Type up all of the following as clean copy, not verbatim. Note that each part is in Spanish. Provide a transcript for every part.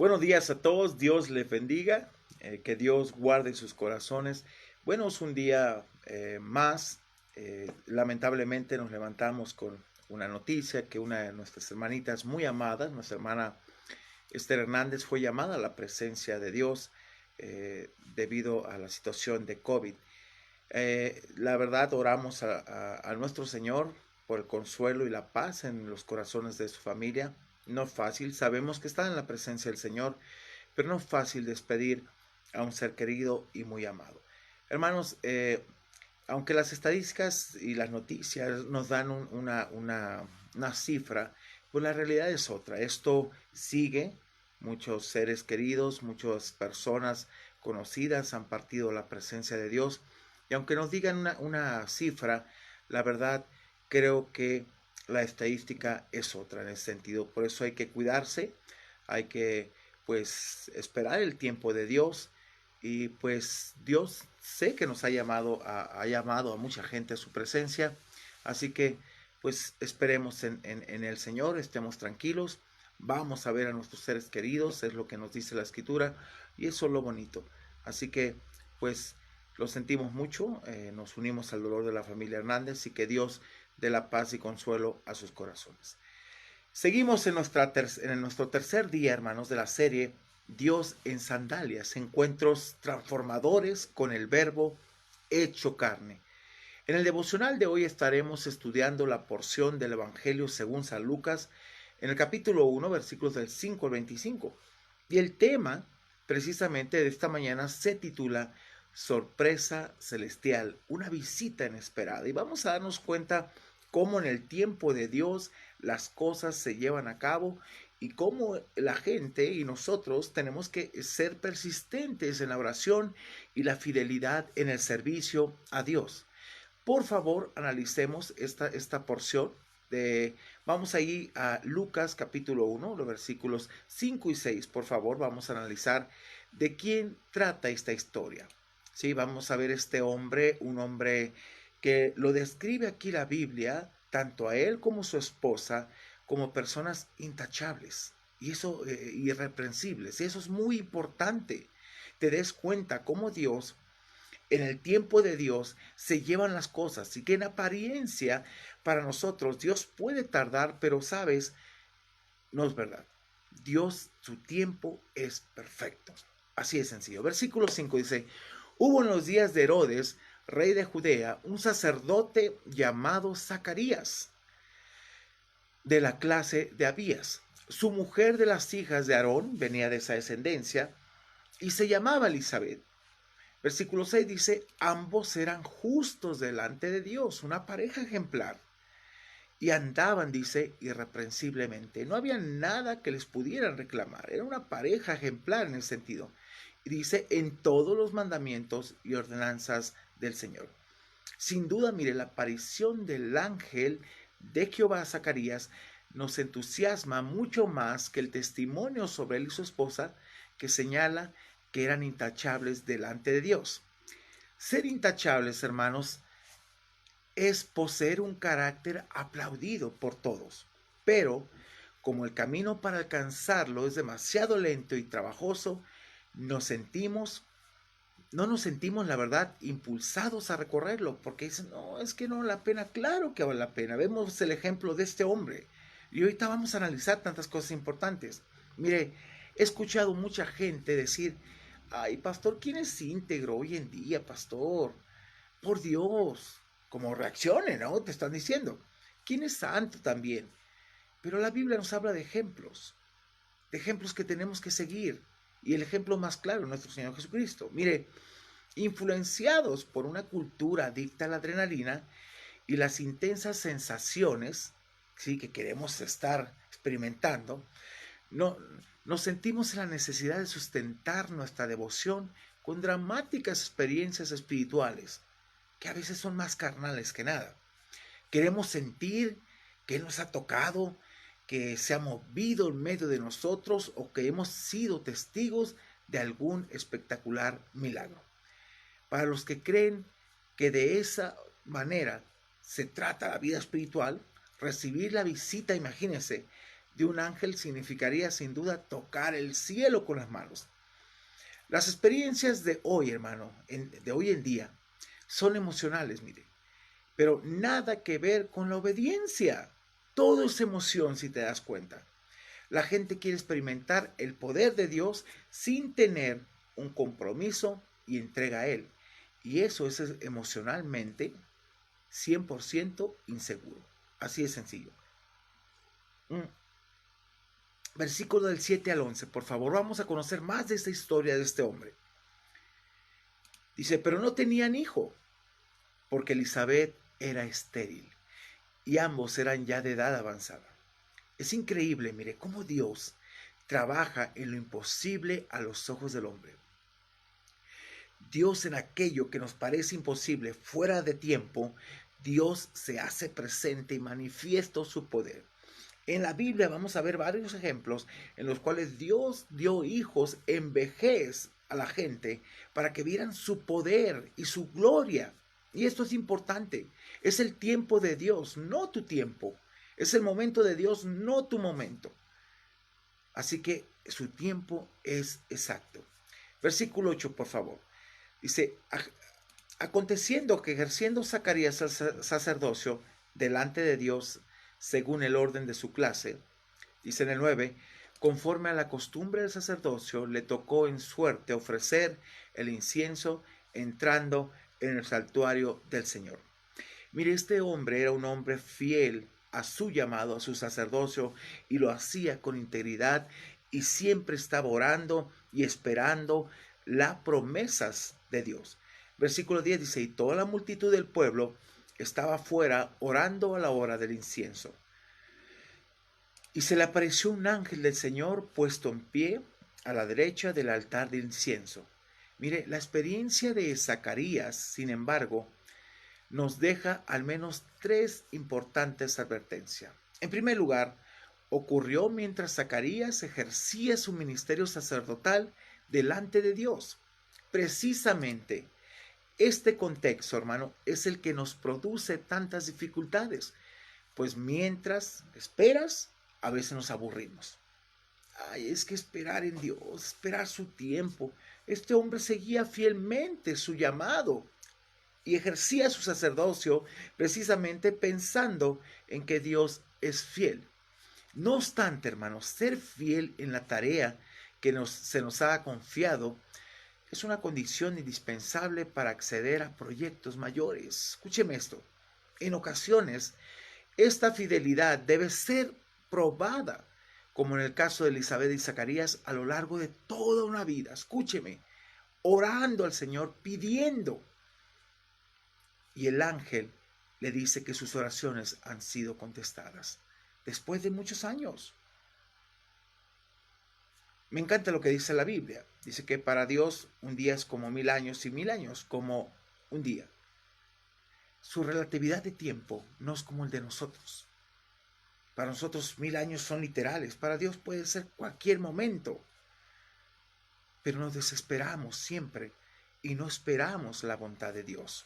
Buenos días a todos, Dios les bendiga, que Dios guarde sus corazones. Bueno, es un día más. Lamentablemente nos levantamos con una noticia que una de nuestras hermanitas muy amadas, nuestra hermana Esther Hernández, fue llamada a la presencia de Dios debido a la situación de COVID. La verdad, oramos a nuestro Señor por el consuelo y la paz en los corazones de su familia. No es fácil, sabemos que está en la presencia del Señor, pero no es fácil despedir a un ser querido y muy amado. Hermanos, aunque las estadísticas y las noticias nos dan una cifra, pues la realidad es otra. Esto sigue, muchos seres queridos, muchas personas conocidas han partido a la presencia de Dios. Y aunque nos digan una cifra, la verdad creo que la estadística es otra en ese sentido. Por eso hay que cuidarse, hay que pues esperar el tiempo de Dios. Y pues Dios sé que nos ha llamado a mucha gente a su presencia. Así que pues esperemos en el Señor, estemos tranquilos. Vamos a ver a nuestros seres queridos, es lo que nos dice la Escritura. Y eso es lo bonito. Así que pues lo sentimos mucho, nos unimos al dolor de la familia Hernández y que Dios dé la paz y consuelo a sus corazones. Seguimos en nuestro tercer día, hermanos, de la serie Dios en Sandalias, encuentros transformadores con el Verbo hecho carne. En el devocional de hoy estaremos estudiando la porción del Evangelio según San Lucas, en el capítulo 1, versículos del 5 al 25. Y el tema, precisamente de esta mañana, se titula Sorpresa Celestial, una visita inesperada. Y vamos a darnos cuenta cómo en el tiempo de Dios las cosas se llevan a cabo y cómo la gente y nosotros tenemos que ser persistentes en la oración y la fidelidad en el servicio a Dios. Por favor, analicemos esta porción. Vamos ahí a Lucas capítulo 1, los versículos 5 y 6. Por favor, vamos a analizar de quién trata esta historia. Sí, vamos a ver este hombre, un hombre que lo describe aquí la Biblia, tanto a él como a su esposa, como personas intachables y eso irreprensibles. Y eso es muy importante. Te des cuenta cómo Dios en el tiempo de Dios se llevan las cosas y que en apariencia para nosotros Dios puede tardar, pero sabes, no es verdad. Dios, su tiempo es perfecto. Así de sencillo. Versículo 5 dice, hubo en los días de Herodes, rey de Judea, un sacerdote llamado Zacarías, de la clase de Abías. Su mujer de las hijas de Aarón venía de esa descendencia y se llamaba Elizabeth. Versículo 6 dice, ambos eran justos delante de Dios, una pareja ejemplar. Y andaban, dice, irreprensiblemente. No había nada que les pudieran reclamar. Era una pareja ejemplar en el sentido. Y dice, en todos los mandamientos y ordenanzas del Señor. Sin duda, mire, la aparición del ángel de Jehová a Zacarías nos entusiasma mucho más que el testimonio sobre él y su esposa, que señala que eran intachables delante de Dios. Ser intachables, hermanos, es poseer un carácter aplaudido por todos, pero como el camino para alcanzarlo es demasiado lento y trabajoso, nos sentimos, no nos sentimos, la verdad, impulsados a recorrerlo, porque dicen, no, es que no vale la pena. Claro que vale la pena. Vemos el ejemplo de este hombre. Y ahorita vamos a analizar tantas cosas importantes. Mire, he escuchado mucha gente decir, ay, pastor, ¿quién es íntegro hoy en día, pastor? Por Dios, como reaccione, ¿no? Te están diciendo. ¿Quién es santo también? Pero la Biblia nos habla de ejemplos que tenemos que seguir. Y el ejemplo más claro, nuestro Señor Jesucristo. Mire, influenciados por una cultura adicta a la adrenalina y las intensas sensaciones, sí, que queremos estar experimentando, no, nos sentimos en la necesidad de sustentar nuestra devoción con dramáticas experiencias espirituales, que a veces son más carnales que nada. Queremos sentir que Él nos ha tocado, que se ha movido en medio de nosotros o que hemos sido testigos de algún espectacular milagro. Para los que creen que de esa manera se trata la vida espiritual, recibir la visita, imagínense, de un ángel significaría sin duda tocar el cielo con las manos. Las experiencias de hoy, hermano, de hoy en día, son emocionales, mire, pero nada que ver con la obediencia. Todo es emoción, si te das cuenta. La gente quiere experimentar el poder de Dios sin tener un compromiso y entrega a Él. Y eso es emocionalmente 100% inseguro. Así de sencillo. Versículo del 7 al 11, por favor, vamos a conocer más de esta historia de este hombre. Dice, pero no tenían hijo, porque Elizabeth era estéril, y ambos eran ya de edad avanzada. Es increíble, mire, cómo Dios trabaja en lo imposible a los ojos del hombre. Dios en aquello que nos parece imposible, fuera de tiempo, Dios se hace presente y manifiesta su poder. En la Biblia vamos a ver varios ejemplos en los cuales Dios dio hijos en vejez a la gente para que vieran su poder y su gloria. Y esto es importante. Es el tiempo de Dios, no tu tiempo. Es el momento de Dios, no tu momento. Así que su tiempo es exacto. Versículo 8, por favor. Dice, aconteciendo que ejerciendo Zacarías el sacerdocio delante de Dios según el orden de su clase, dice en el 9, conforme a la costumbre del sacerdocio, le tocó en suerte ofrecer el incienso entrando en el santuario del Señor. Mire, este hombre era un hombre fiel a su llamado, a su sacerdocio, y lo hacía con integridad y siempre estaba orando y esperando las promesas de Dios. Versículo 10 dice, y toda la multitud del pueblo estaba fuera orando a la hora del incienso. Y se le apareció un ángel del Señor puesto en pie a la derecha del altar de incienso. Mire, la experiencia de Zacarías, sin embargo, nos deja al menos tres importantes advertencias. En primer lugar, ocurrió mientras Zacarías ejercía su ministerio sacerdotal delante de Dios. Precisamente este contexto, hermano, es el que nos produce tantas dificultades, pues mientras esperas, a veces nos aburrimos. Ay, es que esperar en Dios, esperar su tiempo. Este hombre seguía fielmente su llamado y ejercía su sacerdocio precisamente pensando en que Dios es fiel. No obstante, hermanos, ser fiel en la tarea que se nos ha confiado es una condición indispensable para acceder a proyectos mayores. Escúcheme esto. En ocasiones, esta fidelidad debe ser probada, como en el caso de Elizabeth y Zacarías, a lo largo de toda una vida. Escúcheme, orando al Señor, pidiendo. Y el ángel le dice que sus oraciones han sido contestadas después de muchos años. Me encanta lo que dice la Biblia. Dice que para Dios un día es como 1000 años y 1000 años como un día. Su relatividad de tiempo no es como el de nosotros. Para nosotros 1000 años son literales. Para Dios puede ser cualquier momento. Pero nos desesperamos siempre y no esperamos la bondad de Dios.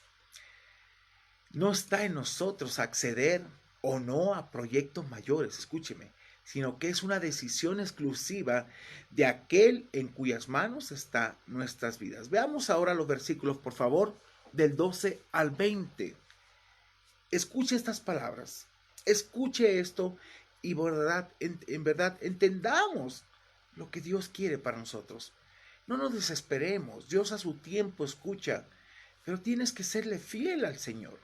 No está en nosotros acceder o no a proyectos mayores, escúcheme, sino que es una decisión exclusiva de aquel en cuyas manos están nuestras vidas. Veamos ahora los versículos, por favor, del 12 al 20. Escuche estas palabras, escuche esto y en verdad entendamos lo que Dios quiere para nosotros. No nos desesperemos, Dios a su tiempo escucha, pero tienes que serle fiel al Señor.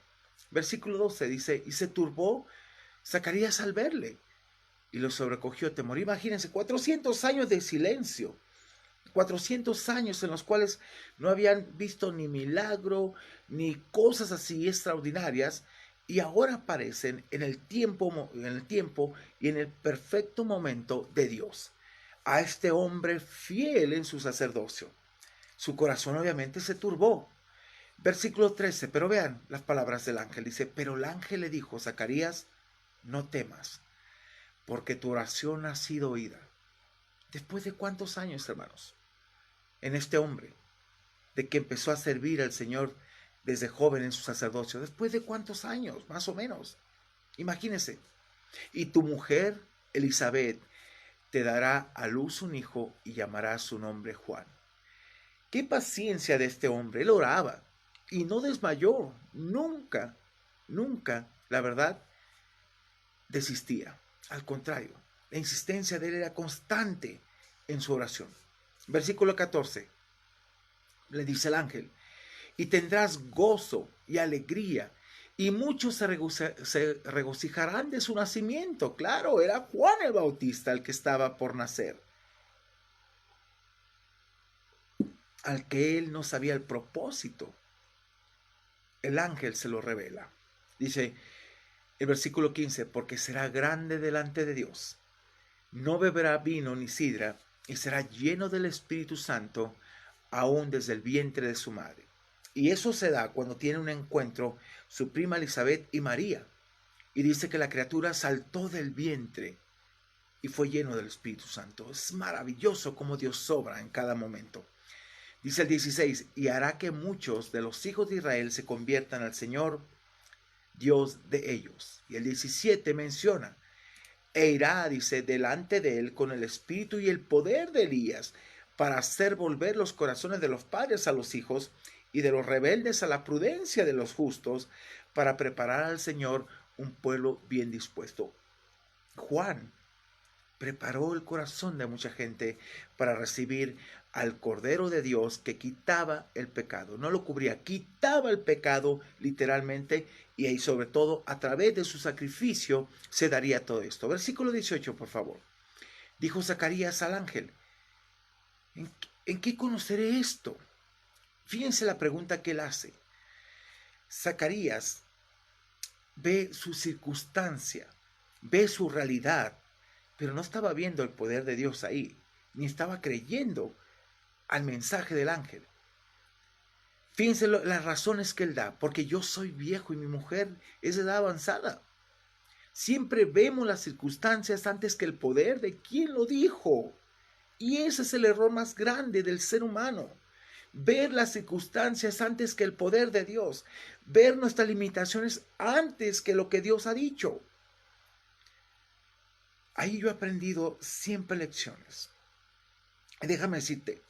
Versículo 12 dice, y se turbó Zacarías al verle, y lo sobrecogió temor. Imagínense, 400 años de silencio, 400 años en los cuales no habían visto ni milagro, ni cosas así extraordinarias, y ahora aparecen en el tiempo y en el perfecto momento de Dios. A este hombre fiel en su sacerdocio. Su corazón obviamente se turbó. Versículo 13, pero vean las palabras del ángel. Dice, pero el ángel le dijo, Zacarías, no temas, porque tu oración ha sido oída. ¿Después de cuántos años, hermanos? En este hombre, de que empezó a servir al Señor desde joven en su sacerdocio. ¿Después de cuántos años? Más o menos. Imagínense. Y tu mujer Elizabeth te dará a luz un hijo y llamará su nombre Juan. Qué paciencia de este hombre. Él oraba y no desmayó. Nunca, nunca, la verdad, desistía. Al contrario, la insistencia de él era constante en su oración. Versículo 14. Le dice el ángel, y tendrás gozo y alegría, y muchos se regocijarán de su nacimiento. Claro, era Juan el Bautista el que estaba por nacer, al que él no sabía el propósito. El ángel se lo revela. Dice el versículo 15, porque será grande delante de Dios. No beberá vino ni sidra, y será lleno del Espíritu Santo, aún desde el vientre de su madre. Y eso se da cuando tiene un encuentro su prima Elizabeth y María. Y dice que la criatura saltó del vientre y fue lleno del Espíritu Santo. Es maravilloso cómo Dios obra en cada momento. Dice el 16, y hará que muchos de los hijos de Israel se conviertan al Señor, Dios de ellos. Y el 17 menciona, e irá, dice, delante de él con el espíritu y el poder de Elías, para hacer volver los corazones de los padres a los hijos y de los rebeldes a la prudencia de los justos, para preparar al Señor un pueblo bien dispuesto. Juan preparó el corazón de mucha gente para recibir al Cordero de Dios que quitaba el pecado. No lo cubría, quitaba el pecado literalmente, y ahí sobre todo a través de su sacrificio se daría todo esto. Versículo 18, por favor. Dijo Zacarías al ángel, ¿en qué conoceré esto? Fíjense la pregunta que él hace. Zacarías ve su circunstancia, ve su realidad, pero no estaba viendo el poder de Dios ahí, ni estaba creyendo al mensaje del ángel. Fíjense las razones que él da, porque yo soy viejo y mi mujer es de edad avanzada. Siempre vemos las circunstancias antes que el poder de quien lo dijo. Y ese es el error más grande del ser humano. Ver las circunstancias antes que el poder de Dios. Ver nuestras limitaciones antes que lo que Dios ha dicho. Ahí yo he aprendido siempre lecciones. Déjame decirte,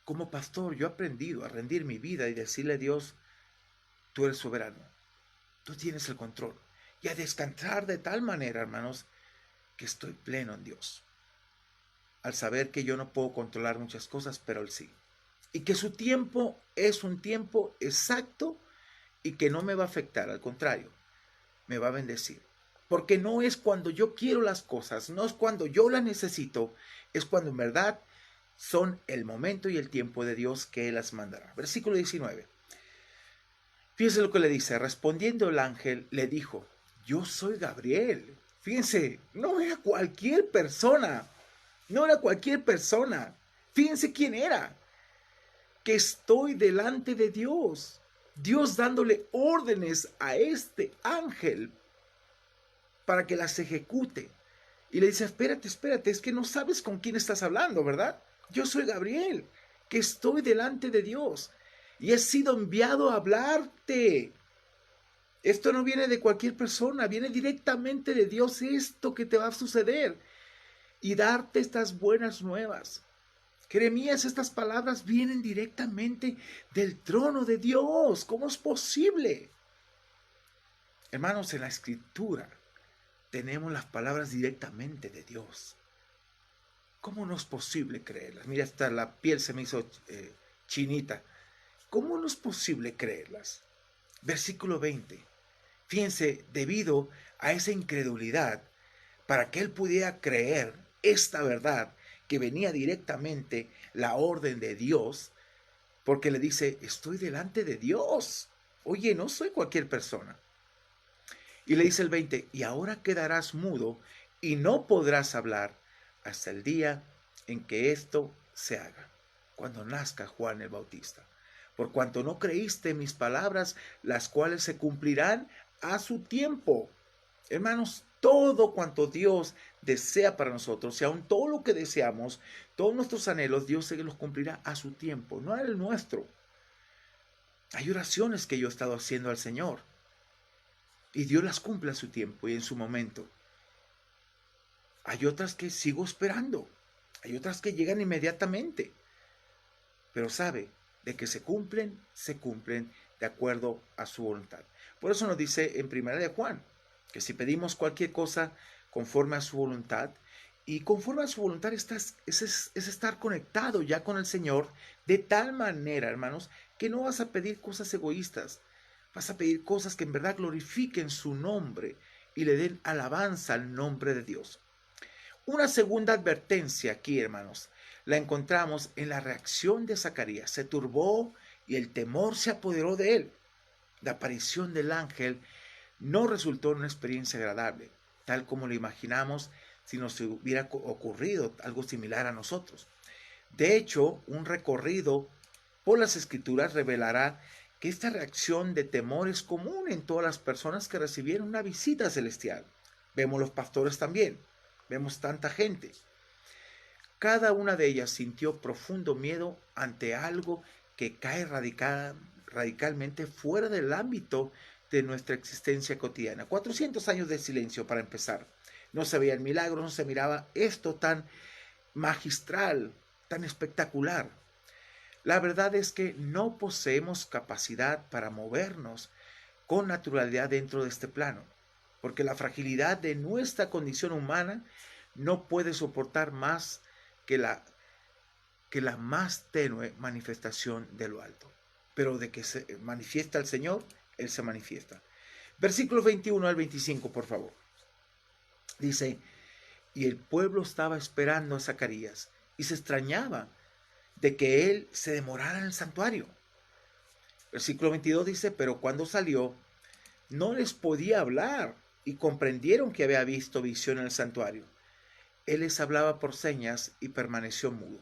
como pastor yo he aprendido a rendir mi vida y decirle a Dios, tú eres soberano, tú tienes el control. Y a descansar de tal manera, hermanos, que estoy pleno en Dios. Al saber que yo no puedo controlar muchas cosas, pero Él sí. Y que su tiempo es un tiempo exacto y que no me va a afectar, al contrario, me va a bendecir. Porque no es cuando yo quiero las cosas, no es cuando yo las necesito, es cuando en verdad son el momento y el tiempo de Dios que Él las mandará. Versículo 19. Fíjense lo que le dice. Respondiendo el ángel, le dijo, yo soy Gabriel. Fíjense, no era cualquier persona. No era cualquier persona. Fíjense quién era. Que estoy delante de Dios. Dios dándole órdenes a este ángel para que las ejecute. Y le dice, espérate, es que no sabes con quién estás hablando, ¿verdad? Yo soy Gabriel, que estoy delante de Dios y he sido enviado a hablarte. Esto no viene de cualquier persona, viene directamente de Dios esto que te va a suceder y darte estas buenas nuevas. Jeremías, estas palabras vienen directamente del trono de Dios. ¿Cómo es posible? Hermanos, en la Escritura tenemos las palabras directamente de Dios. ¿Cómo no es posible creerlas? Mira, hasta la piel se me hizo chinita. ¿Cómo no es posible creerlas? Versículo 20. Fíjense, debido a esa incredulidad, para que él pudiera creer esta verdad, que venía directamente la orden de Dios, porque le dice, estoy delante de Dios. Oye, no soy cualquier persona. Y le dice el 20, y ahora quedarás mudo y no podrás hablar hasta el día en que esto se haga, cuando nazca Juan el Bautista. Por cuanto no creíste mis palabras, las cuales se cumplirán a su tiempo. Hermanos, todo cuanto Dios desea para nosotros, y aun todo lo que deseamos, todos nuestros anhelos, Dios se los cumplirá a su tiempo, no al nuestro. Hay oraciones que yo he estado haciendo al Señor, y Dios las cumple a su tiempo y en su momento. Hay otras que sigo esperando. Hay otras que llegan inmediatamente. Pero sabe, de que se cumplen de acuerdo a su voluntad. Por eso nos dice en 1 de Juan, que si pedimos cualquier cosa conforme a su voluntad, y conforme a su voluntad es estar conectado ya con el Señor, de tal manera, hermanos, que no vas a pedir cosas egoístas, vas a pedir cosas que en verdad glorifiquen su nombre y le den alabanza al nombre de Dios. Una segunda advertencia aquí, hermanos, la encontramos en la reacción de Zacarías. Se turbó y el temor se apoderó de él. La aparición del ángel no resultó en una experiencia agradable, tal como lo imaginamos si nos hubiera ocurrido algo similar a nosotros. De hecho, un recorrido por las Escrituras revelará que esta reacción de temor es común en todas las personas que recibieron una visita celestial. Vemos los pastores también, vemos tanta gente. Cada una de ellas sintió profundo miedo ante algo que cae radicalmente fuera del ámbito de nuestra existencia cotidiana. 400 años de silencio para empezar. No se veían milagros, no se miraba esto tan magistral, tan espectacular. La verdad es que no poseemos capacidad para movernos con naturalidad dentro de este plano, porque la fragilidad de nuestra condición humana no puede soportar más que la más tenue manifestación de lo alto. Pero de que se manifiesta el Señor, Él se manifiesta. Versículos 21 al 25, por favor. Dice, y el pueblo estaba esperando a Zacarías y se extrañaba de que él se demorara en el santuario. Versículo 22 dice, pero cuando salió, no les podía hablar y comprendieron que había visto visión en el santuario. Él les hablaba por señas y permaneció mudo.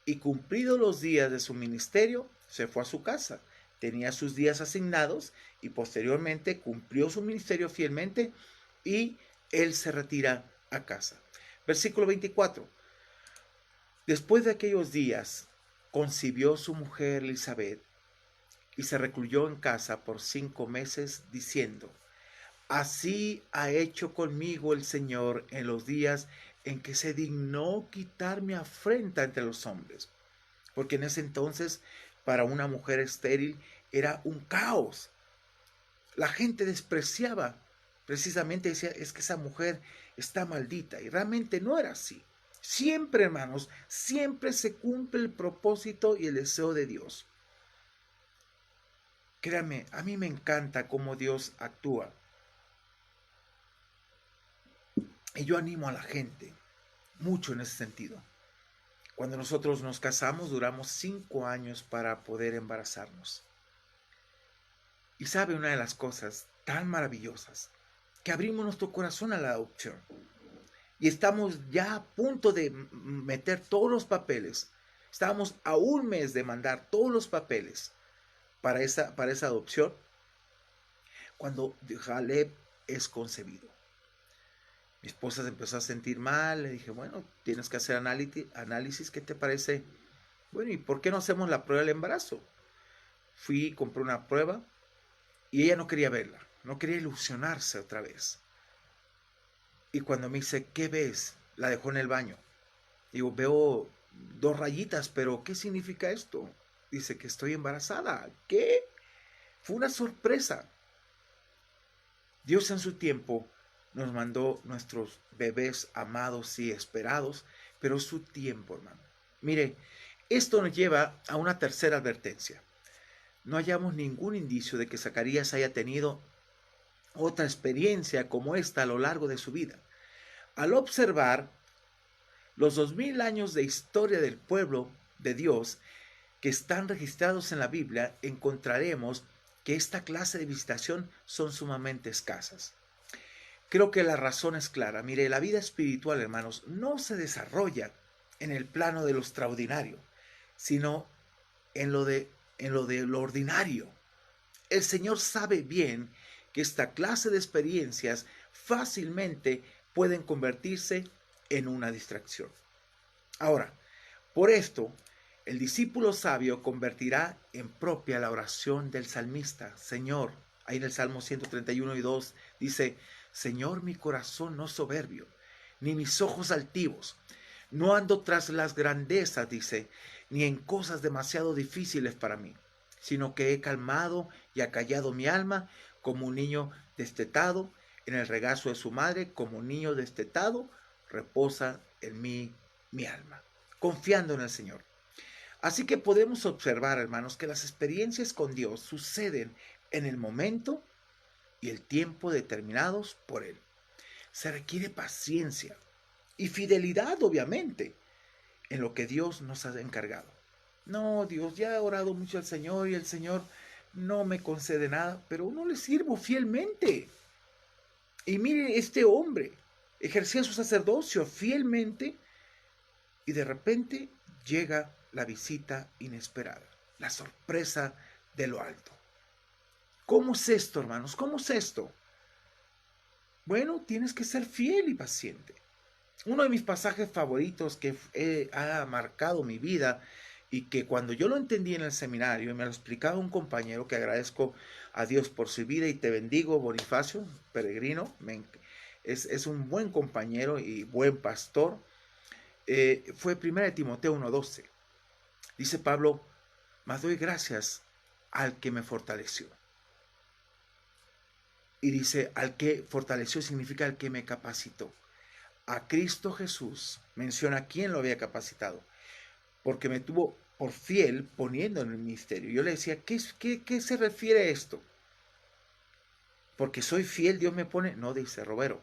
Y cumplidos los días de su ministerio, se fue a su casa. Tenía sus días asignados y posteriormente cumplió su ministerio fielmente y él se retira a casa. Versículo 24. Después de aquellos días, concibió su mujer Elizabeth y se recluyó en casa por 5 meses, diciendo, así ha hecho conmigo el Señor en los días en que se dignó quitar mi afrenta entre los hombres. Porque en ese entonces, para una mujer estéril, era un caos. La gente despreciaba, precisamente decía, es que esa mujer está maldita. Y realmente no era así. Siempre, hermanos, siempre se cumple el propósito y el deseo de Dios. Créanme, a mí me encanta cómo Dios actúa. Y yo animo a la gente mucho en ese sentido. Cuando nosotros nos casamos, duramos 5 años para poder embarazarnos. Y sabe una de las cosas tan maravillosas, que abrimos nuestro corazón a la adopción. Y estamos ya a punto de meter todos los papeles. Estábamos a un mes de mandar todos los papeles para esa adopción, cuando Jaleb es concebido. Mi esposa se empezó a sentir mal, le dije, bueno, tienes que hacer análisis, ¿qué te parece? Bueno, ¿y por qué no hacemos la prueba del embarazo? Fui, compré una prueba y ella no quería verla, no quería ilusionarse otra vez. Y cuando me dice, ¿qué ves? La dejó en el baño. Digo, veo 2 rayitas, pero ¿qué significa esto? Dice que estoy embarazada. ¿Qué? Fue una sorpresa. Dios en su tiempo nos mandó nuestros bebés amados y esperados, pero es su tiempo, hermano. Mire, esto nos lleva a una tercera advertencia. No hallamos ningún indicio de que Zacarías haya tenido otra experiencia como esta a lo largo de su vida. Al observar los 2000 años de historia del pueblo de Dios que están registrados en la Biblia, encontraremos que esta clase de visitación son sumamente escasas. Creo que la razón es clara. Mire, la vida espiritual, hermanos, no se desarrolla en el plano de lo extraordinario, sino en lo de lo ordinario. El Señor sabe bien que esta clase de experiencias fácilmente pueden convertirse en una distracción. Ahora, por esto, el discípulo sabio convertirá en propia la oración del salmista. Señor, ahí en el Salmo 131 y 2 dice, Señor, mi corazón no soberbio, ni mis ojos altivos. No ando tras las grandezas, dice, ni en cosas demasiado difíciles para mí, sino que he calmado y acallado mi alma como un niño destetado en el regazo de su madre, como un niño destetado, reposa en mí mi alma, confiando en el Señor. Así que podemos observar, hermanos, que las experiencias con Dios suceden en el momento y el tiempo determinados por Él. Se requiere paciencia y fidelidad, obviamente, en lo que Dios nos ha encargado. No, Dios, ya he orado mucho al Señor y el Señor no me concede nada, pero no le sirvo fielmente. Y mire, este hombre ejercía su sacerdocio fielmente y de repente llega la visita inesperada, la sorpresa de lo alto. ¿Cómo es esto, hermanos? ¿Cómo es esto? Bueno, tienes que ser fiel y paciente. Uno de mis pasajes favoritos que ha marcado mi vida y que cuando yo lo entendí en el seminario y me lo explicaba un compañero, que agradezco a Dios por su vida y te bendigo, Bonifacio, peregrino, es un buen compañero y buen pastor, fue 1 Timoteo 1:12. Dice Pablo, mas doy gracias al que me fortaleció. Y dice, al que fortaleció significa al que me capacitó. A Cristo Jesús menciona quién lo había capacitado, porque me tuvo por fiel poniendo en el ministerio. Yo le decía, ¿qué se refiere a esto? Porque soy fiel, Dios me pone. No, dice Robero,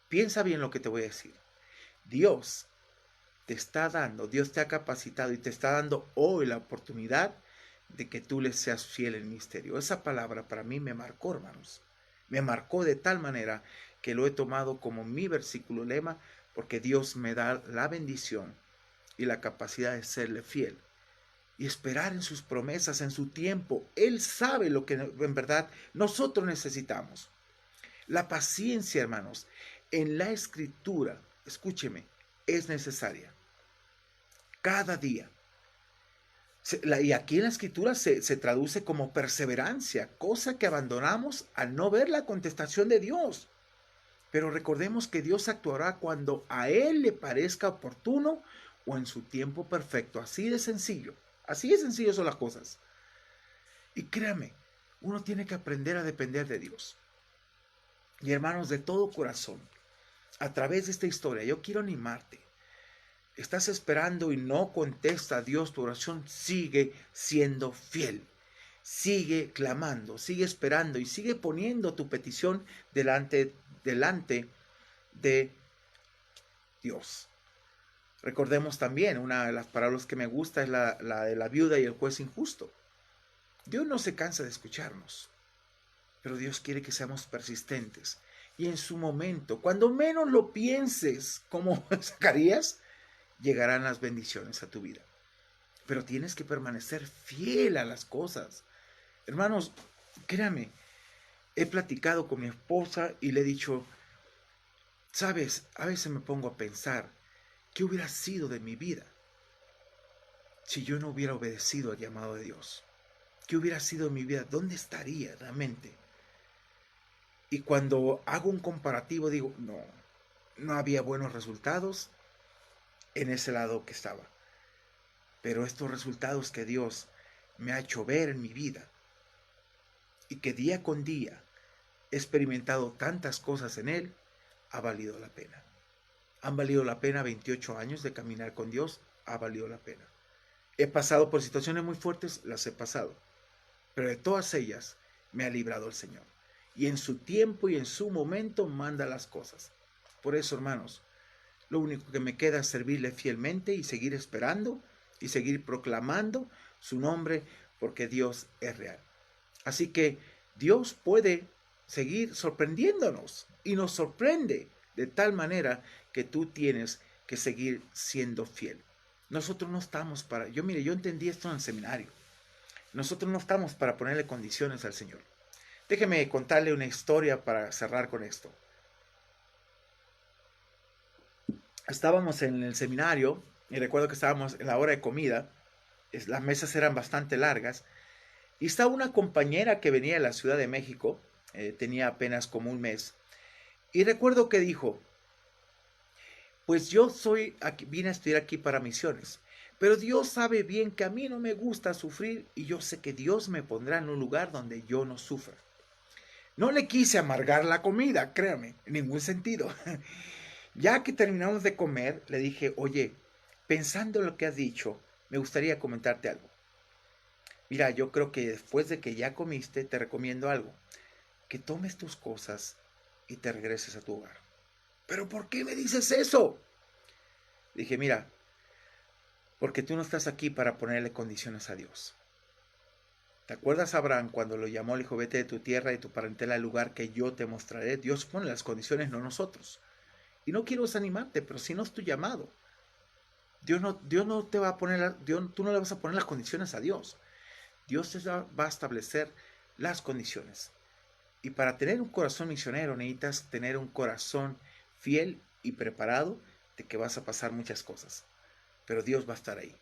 piensa bien lo que te voy a decir. Dios te está dando, Dios te ha capacitado y te está dando hoy la oportunidad de que tú le seas fiel en el ministerio. Esa palabra para mí me marcó, hermanos. Me marcó de tal manera que lo he tomado como mi versículo lema, porque Dios me da la bendición y la capacidad de serle fiel y esperar en sus promesas, en su tiempo. Él sabe lo que en verdad nosotros necesitamos. La paciencia, hermanos, en la escritura, escúcheme, es necesaria. Cada día. Y aquí en la escritura se traduce como perseverancia, cosa que abandonamos al no ver la contestación de Dios. Pero recordemos que Dios actuará cuando a Él le parezca oportuno o en su tiempo perfecto. Así de sencillo son las cosas. Y créame, uno tiene que aprender a depender de Dios. Y hermanos, de todo corazón, a través de esta historia, yo quiero animarte. Estás esperando y no contesta a Dios tu oración, sigue siendo fiel. Sigue clamando, sigue esperando y sigue poniendo tu petición delante de Dios. Recordemos también, una de las parábolas que me gusta es la de la viuda y el juez injusto. Dios no se cansa de escucharnos, pero Dios quiere que seamos persistentes. Y en su momento, cuando menos lo pienses, como Zacarías, llegarán las bendiciones a tu vida. Pero tienes que permanecer fiel a las cosas. Hermanos, créame, he platicado con mi esposa y le he dicho, sabes, a veces me pongo a pensar, ¿qué hubiera sido de mi vida si yo no hubiera obedecido al llamado de Dios? ¿Qué hubiera sido de mi vida? ¿Dónde estaría realmente? Y cuando hago un comparativo digo, no había buenos resultados en ese lado que estaba. Pero estos resultados que Dios me ha hecho ver en mi vida y que día con día he experimentado tantas cosas en Él, ha valido la pena. Han valido la pena 28 años de caminar con Dios, ha valido la pena. He pasado por situaciones muy fuertes, las he pasado, pero de todas ellas me ha librado el Señor. Y en su tiempo y en su momento manda las cosas. Por eso, hermanos, lo único que me queda es servirle fielmente y seguir esperando y seguir proclamando su nombre, porque Dios es real. Así que Dios puede seguir sorprendiéndonos y nos sorprende de tal manera que tú tienes que seguir siendo fiel. Nosotros no estamos para, yo entendí esto en el seminario. Nosotros no estamos para ponerle condiciones al Señor. Déjeme contarle una historia para cerrar con esto. Estábamos en el seminario y recuerdo que estábamos en la hora de comida. Las mesas eran bastante largas y estaba una compañera que venía de la Ciudad de México, tenía apenas como un mes, y recuerdo que dijo, pues yo vine a estudiar aquí para misiones. Pero Dios sabe bien que a mí no me gusta sufrir y yo sé que Dios me pondrá en un lugar donde yo no sufra. No le quise amargar la comida, créame, en ningún sentido. Ya que terminamos de comer, le dije, oye, pensando en lo que has dicho, me gustaría comentarte algo. Mira, yo creo que después de que ya comiste, te recomiendo algo. Que tomes tus cosas y te regreses a tu hogar. ¿Pero por qué me dices eso? Dije, mira, porque tú no estás aquí para ponerle condiciones a Dios. ¿Te acuerdas, Abraham, cuando lo llamó, le dijo, vete de tu tierra y tu parentela al lugar que yo te mostraré? Dios pone las condiciones, no nosotros. Y no quiero desanimarte, pero si no es tu llamado. Dios no te va a poner, tú no le vas a poner las condiciones a Dios. Dios te va a establecer las condiciones. Y para tener un corazón misionero necesitas tener un corazón fiel y preparado de que vas a pasar muchas cosas. Pero Dios va a estar ahí.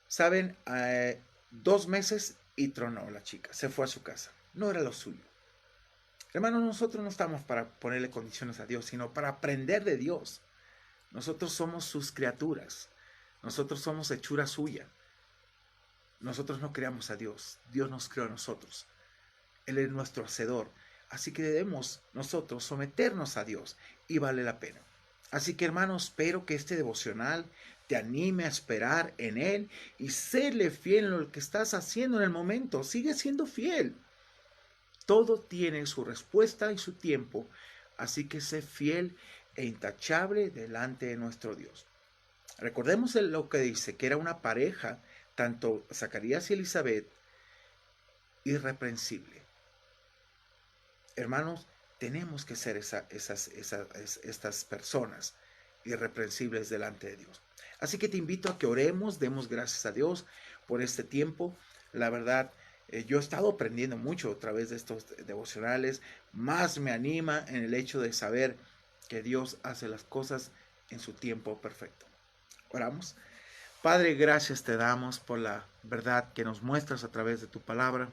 Saben, 2 meses y tronó la chica, se fue a su casa. No era lo suyo. Hermanos, nosotros no estamos para ponerle condiciones a Dios, sino para aprender de Dios. Nosotros somos sus criaturas. Nosotros somos hechura suya. Nosotros no creamos a Dios. Dios nos creó a nosotros. Él es nuestro hacedor. Así que debemos nosotros someternos a Dios y vale la pena. Así que hermanos, espero que este devocional te anime a esperar en Él y serle fiel en lo que estás haciendo en el momento. Sigue siendo fiel. Todo tiene su respuesta y su tiempo. Así que sé fiel e intachable delante de nuestro Dios. Recordemos lo que dice, que era una pareja, tanto Zacarías y Elizabeth, irreprensible. Hermanos, tenemos que ser estas personas irreprensibles delante de Dios. Así que te invito a que oremos, demos gracias a Dios por este tiempo. La verdad, yo he estado aprendiendo mucho a través de estos devocionales. Más me anima en el hecho de saber que Dios hace las cosas en su tiempo perfecto. Oramos. Padre, gracias te damos por la verdad que nos muestras a través de tu palabra.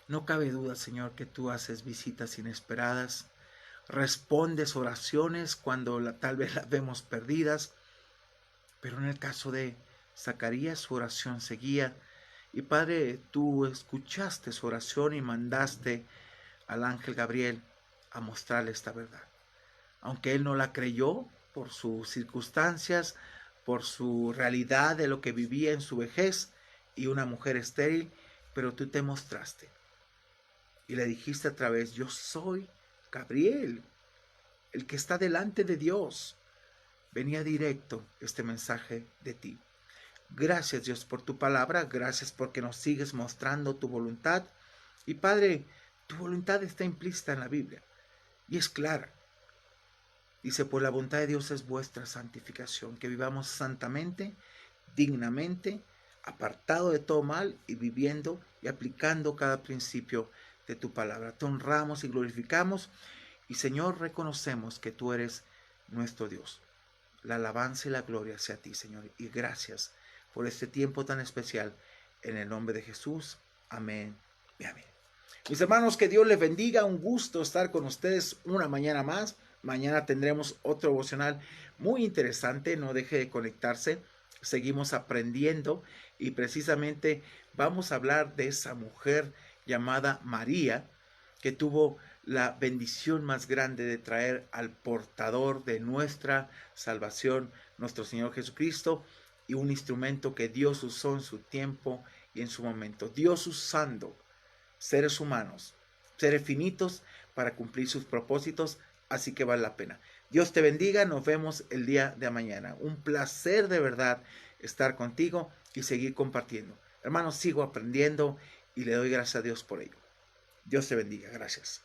No cabe duda, Señor, que tú haces visitas inesperadas, respondes oraciones cuando tal vez las vemos perdidas, pero en el caso de Zacarías su oración seguía. Y Padre, tú escuchaste su oración y mandaste al ángel Gabriel a mostrarle esta verdad. Aunque él no la creyó por sus circunstancias, por su realidad de lo que vivía en su vejez y una mujer estéril, pero tú te mostraste. Y le dijiste a través, yo soy Gabriel, el que está delante de Dios. Venía directo este mensaje de ti. Gracias, Dios, por tu palabra. Gracias porque nos sigues mostrando tu voluntad. Y Padre, tu voluntad está implícita en la Biblia y es clara. Dice, por la voluntad de Dios es vuestra santificación, que vivamos santamente, dignamente, apartado de todo mal y viviendo y aplicando cada principio de tu palabra. Te honramos y glorificamos y, Señor, reconocemos que tú eres nuestro Dios. La alabanza y la gloria sea a ti, Señor, y gracias por este tiempo tan especial. En el nombre de Jesús, amén y amén. Mis hermanos, que Dios les bendiga. Un gusto estar con ustedes una mañana más. Mañana tendremos otro devocional muy interesante. No deje de conectarse. Seguimos aprendiendo y precisamente vamos a hablar de esa mujer llamada María, que tuvo la bendición más grande de traer al portador de nuestra salvación, nuestro Señor Jesucristo, y un instrumento que Dios usó en su tiempo y en su momento. Dios usando seres humanos, seres finitos, para cumplir sus propósitos, así que vale la pena. Dios te bendiga, nos vemos el día de mañana. Un placer de verdad estar contigo y seguir compartiendo. Hermanos, sigo aprendiendo y le doy gracias a Dios por ello. Dios te bendiga, gracias.